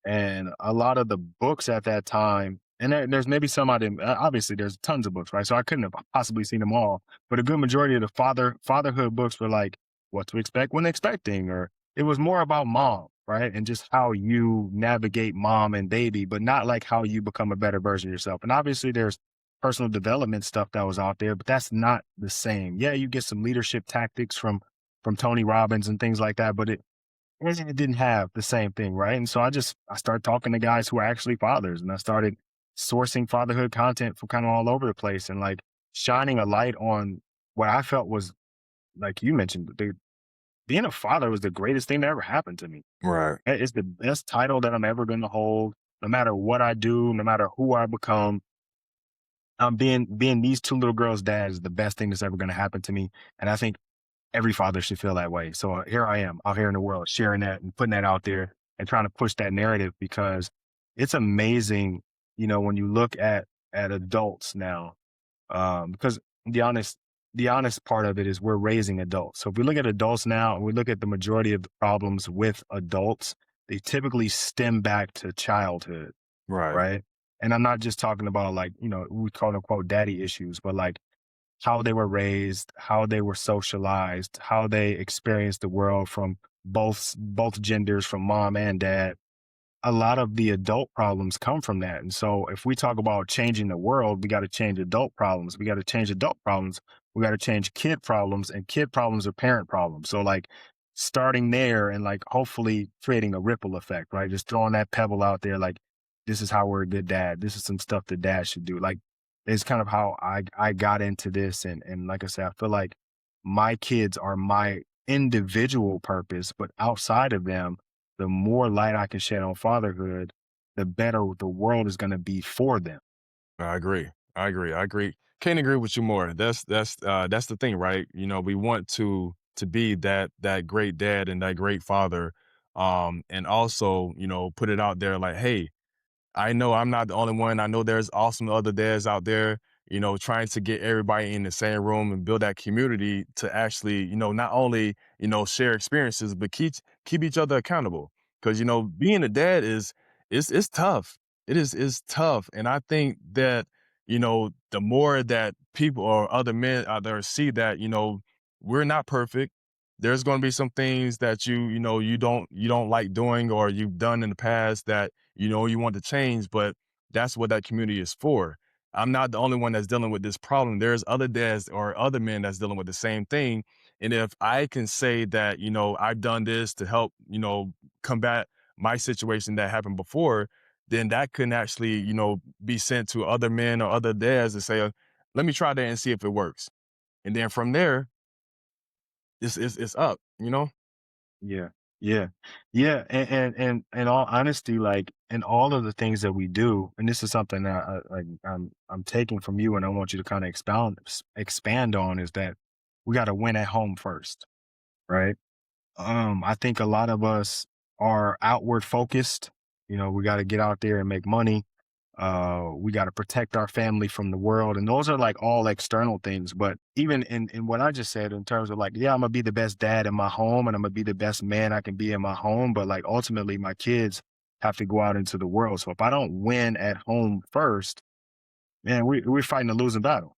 And a lot of the books at that time, and there's maybe some I didn't. Obviously, there's tons of books, right? So I couldn't have possibly seen them all. But a good majority of the fatherhood books were like what to expect when expecting, or it was more about mom, right? And just how you navigate mom and baby, but not like how you become a better version of yourself. And obviously, there's personal development stuff that was out there, but that's not the same. Yeah, you get some leadership tactics from Tony Robbins and things like that, but it didn't have the same thing, right? And so I started talking to guys who are actually fathers, and I started sourcing fatherhood content from kind of all over the place and like shining a light on what I felt was like you mentioned, being a father was the greatest thing that ever happened to me. Right. It's the best title that I'm ever going to hold, no matter what I do, no matter who I become. Being these two little girls' dad is the best thing that's ever going to happen to me, and I think every father should feel that way. So here I am out here in the world sharing that and putting that out there and trying to push that narrative because it's amazing, when you look at adults now, because the honest the honest part of it is we're raising adults. So if we look at adults now and we look at the majority of the problems with adults, they typically stem back to childhood, Right. right? And I'm not just talking about like, we quote unquote daddy issues, but like how they were raised, how they were socialized, how they experienced the world from both genders, from mom and dad. A lot of the adult problems come from that. And so if we talk about changing the world, we got to change adult problems. We got to change adult problems. We got to change kid problems, and kid problems are parent problems. So like starting there and like hopefully creating a ripple effect, right? Just throwing that pebble out there like this is how we're a good dad. This is some stuff that dad should do. Like it's kind of how I got into this, and like I said, I feel like my kids are my individual purpose, but outside of them, the more light I can shed on fatherhood, the better the world is going to be for them. I agree. I agree. I agree. Can't agree with you more. That's the thing, right? We want to be that great dad and that great father, and also, put it out there like, hey, I know I'm not the only one. I know there's awesome other dads out there, trying to get everybody in the same room and build that community to actually, not only, share experiences, but keep each other accountable. Because, being a dad is tough. Is tough. And I think that, the more that people or other men out there see that, we're not perfect. There's going to be some things that you don't like doing or you've done in the past that you want to change, but that's what that community is for. I'm not the only one that's dealing with this problem. There's other dads or other men that's dealing with the same thing. And if I can say that, I've done this to help, combat my situation that happened before, then that can actually, be sent to other men or other dads and say, let me try that and see if it works. And then from there, it's up. Yeah. Yeah. Yeah. And all honesty, like in all of the things that we do, and this is something that I'm taking from you and I want you to kind of expand on is that we got to win at home first, right? I think a lot of us are outward focused. We got to get out there and make money. We got to protect our family from the world. And those are like all external things. But even in what I just said, in terms of like, yeah, I'm going to be the best dad in my home and I'm going to be the best man I can be in my home. But like ultimately, my kids have to go out into the world. So if I don't win at home first, man, we're fighting a losing battle.